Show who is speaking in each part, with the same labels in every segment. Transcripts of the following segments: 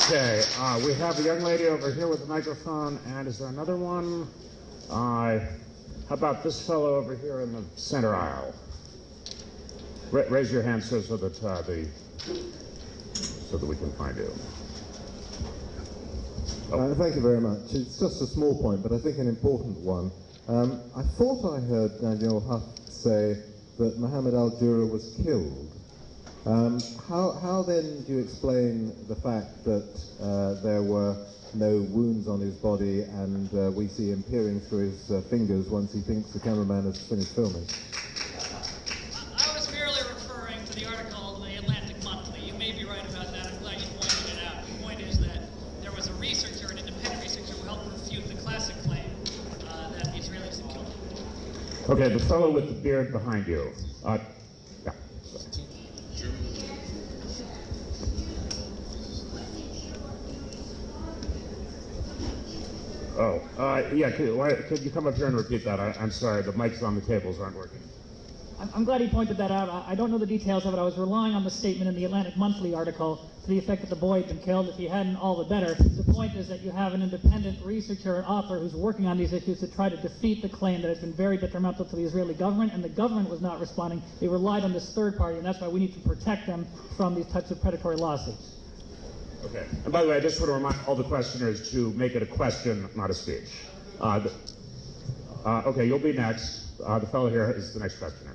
Speaker 1: Okay, we have a young lady over here with a microphone, and is there another one? How about this fellow over here in the center aisle? Raise your hand, sir, so that we can find you.
Speaker 2: Thank you very much. It's just a small point, but I think an important one. I thought I heard Daniel Huff say that Mohammed al-Jura was killed. How then do you explain the fact that there were no wounds on his body and we see him peering through his fingers once he thinks the cameraman has finished filming?
Speaker 3: I was merely referring to the article in the Atlantic Monthly. You may be right about that. I'm glad you pointed it out. The point is that there was a researcher, an independent researcher, who helped refute the classic claim that the Israelis had killed him.
Speaker 1: Okay, the fellow with the beard behind you. Yeah. Oh, yeah, could you come up here and repeat that? I'm sorry, the mics on the tables aren't working.
Speaker 4: I'm glad he pointed that out. I don't know the details of it. I was relying on the statement in the Atlantic Monthly article to the effect that the boy had been killed. If he hadn't, all the better. The point is that you have an independent researcher and author who's working on these issues to try to defeat the claim that has been very detrimental to the Israeli government, and the government was not responding. They relied on this third party, and that's why we need to protect them from these types of predatory lawsuits.
Speaker 1: Okay. And by the way, I just want to remind all the questioners to make it a question, not a speech. Okay, you'll be next. The fellow here is the next questioner.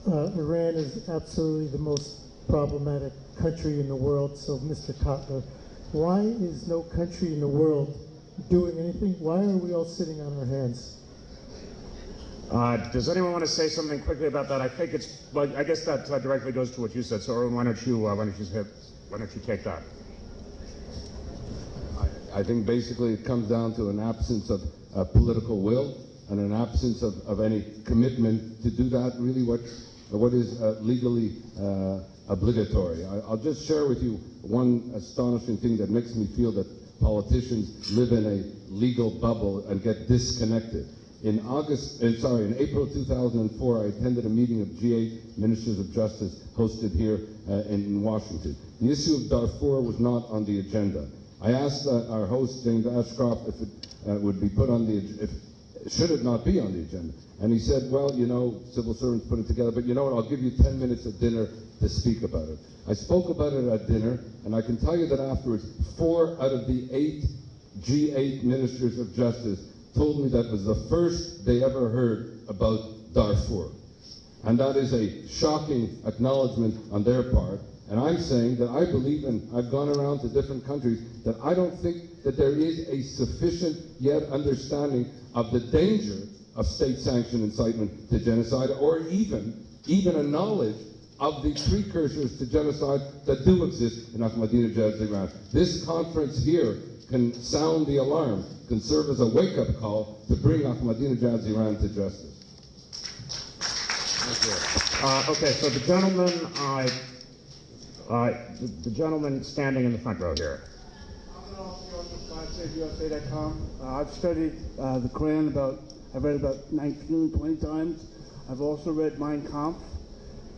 Speaker 5: Iran is absolutely the most problematic country in the world. So, Mr. Kotler, why is no country in the world doing anything? Why are we all sitting on our hands?
Speaker 1: Does anyone want to say something quickly about that? I think it's, well, I guess that directly goes to what you said. So, Erwin, why don't you take that?
Speaker 6: I think basically it comes down to an absence of political will and an absence of any commitment to do that, really what is legally obligatory. I'll just share with you one astonishing thing that makes me feel that politicians live in a legal bubble and get disconnected. In April 2004, I attended a meeting of G8 Ministers of Justice hosted here in Washington. The issue of Darfur was not on the agenda. I asked our host, James Ashcroft, if it would be put on should it not be on the agenda? And he said, well, you know, civil servants put it together, but you know what, I'll give you 10 minutes at dinner to speak about it. I spoke about it at dinner, and I can tell you that afterwards, 4 out of the 8 G8 Ministers of Justice told me that was the first they ever heard about Darfur. And that is a shocking acknowledgement on their part. And I'm saying that I believe, and I've gone around to different countries, that I don't think that there is a sufficient yet understanding of the danger of state-sanctioned incitement to genocide, or even a knowledge of the precursors to genocide that do exist in Ahmadinejad's Iran. This conference here can sound the alarm, can serve as a wake-up call to bring Ahmadinejad's Iran to justice.
Speaker 1: Thank you. Okay, so the gentleman standing in the front row here.
Speaker 7: I've studied the Quran I've read about 19, 20 times. I've also read Mein Kampf.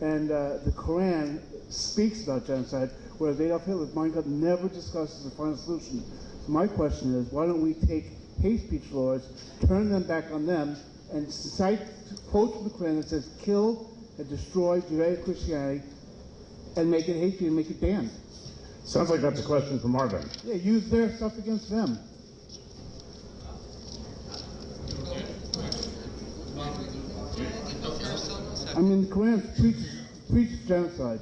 Speaker 7: And the Quran speaks about genocide, whereas Adolf Hitler's Mein Kampf never discusses the final solution. So my question is, why don't we take hate speech laws, turn them back on them, and cite quotes from the Quran that says, kill and destroy Judeo-Christianity, and make it hate speech and make it banned?
Speaker 1: Sounds like that's a question for Marvin.
Speaker 7: Yeah, use their stuff against them. I mean, the Quran preaches genocide.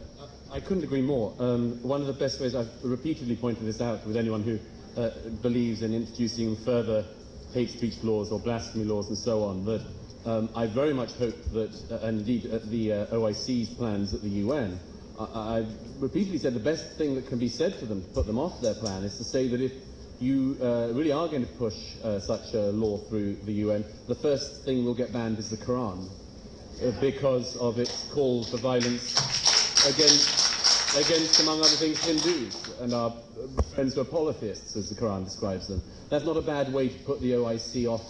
Speaker 8: I couldn't agree more. One of the best ways, I've repeatedly pointed this out with anyone who believes in introducing further hate speech laws or blasphemy laws and so on, that I very much hope that, and indeed at the OIC's plans at the UN, I've repeatedly said the best thing that can be said to them to put them off their plan is to say that if you really are going to push such a law through the UN, the first thing will get banned is the Quran, because of its call for violence against, among other things, Hindus and our friends who are polytheists, as the Quran describes them. That's not a bad way to put the OIC off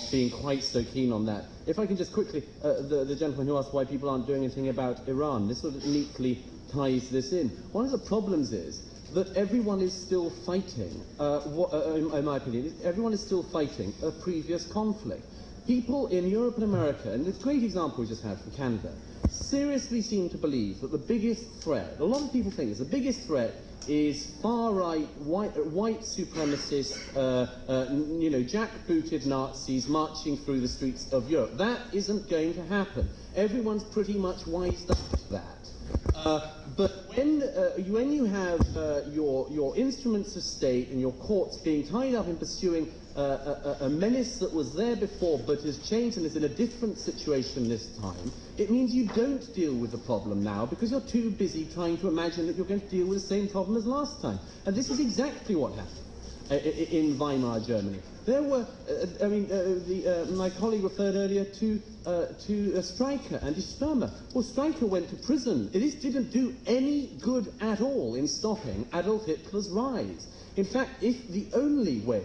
Speaker 8: being quite so keen on that. If I can just quickly, the gentleman who asked why people aren't doing anything about Iran, this sort of neatly ties this in. One of the problems is that everyone is still fighting, in my opinion, everyone is still fighting a previous conflict. People in Europe and America, and it's a great example we just had from Canada, seriously seem to believe that the biggest threat, a lot of people think is the biggest threat is far-right, white supremacist, jackbooted Nazis marching through the streets of Europe. That isn't going to happen. Everyone's pretty much wised up to that. But when you have your instruments of state and your courts being tied up in pursuing a menace that was there before but has changed and is in a different situation this time, it means you don't deal with the problem now because you're too busy trying to imagine that you're going to deal with the same problem as last time. And this is exactly what happened in Weimar Germany. There were, my colleague referred earlier to Streicher and his Sturmer. Well, Streicher went to prison. It didn't do any good at all in stopping Adolf Hitler's rise. In fact, if the only way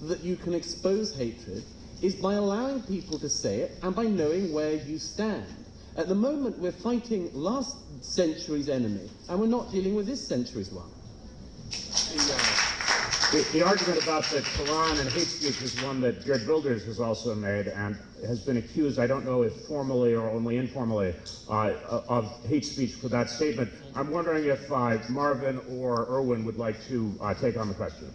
Speaker 8: that you can expose hatred is by allowing people to say it and by knowing where you stand. At the moment, we're fighting last century's enemy, and we're not dealing with this century's one.
Speaker 1: The argument about the Quran and hate speech is one that Geert Wilders has also made and has been accused, I don't know if formally or only informally, of hate speech for that statement. I'm wondering if Marvin or Erwin would like to take on the question.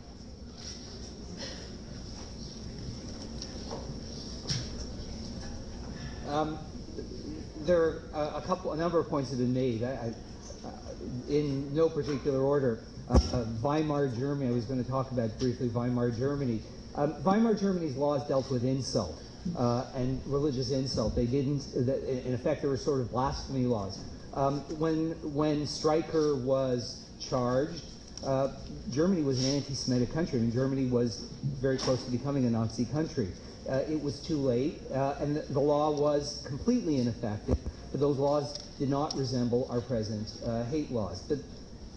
Speaker 9: There are a number of points that have been made. In no particular order. Weimar Germany, I was going to talk about briefly Weimar Germany. Weimar Germany's laws dealt with insult and religious insult. They didn't, in effect, they were sort of blasphemy laws. When Streicher was charged, Germany was an anti-Semitic country. I mean, Germany was very close to becoming a Nazi country. It was too late, and the law was completely ineffective, but those laws did not resemble our present hate laws. But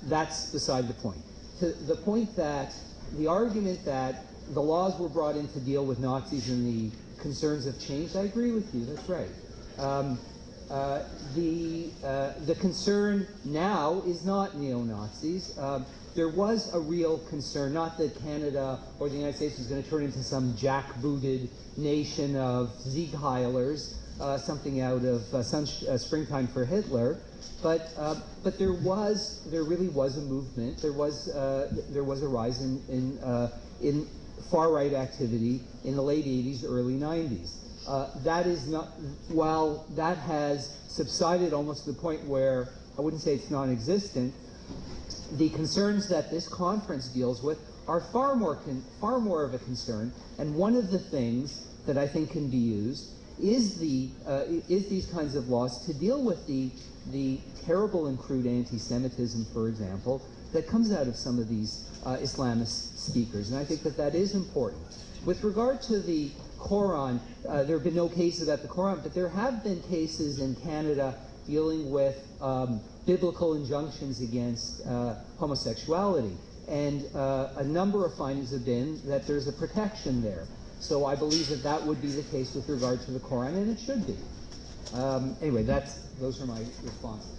Speaker 9: that's beside the point. To the point that the argument that the laws were brought in to deal with Nazis and the concerns have changed, I agree with you, that's right. The concern now is not neo-Nazis. There was a real concern, not that Canada or the United States was going to turn into some jackbooted nation of Siegheilers, something out of Springtime for Hitler, but there really was a movement. There was a rise in far-right activity in the late 80s, early 90s. That is not, while that has subsided almost to the point where I wouldn't say it's non-existent, the concerns that this conference deals with are far more of a concern, and one of the things that I think can be used is these kinds of laws to deal with the terrible and crude anti-Semitism, for example, that comes out of some of these Islamist speakers, and I think that is important. With regard to the Quran, there have been no cases at the Quran, but there have been cases in Canada dealing with biblical injunctions against homosexuality. And a number of findings have been that there's a protection there. So I believe that would be the case with regard to the Quran, and it should be. Anyway, those are my responses.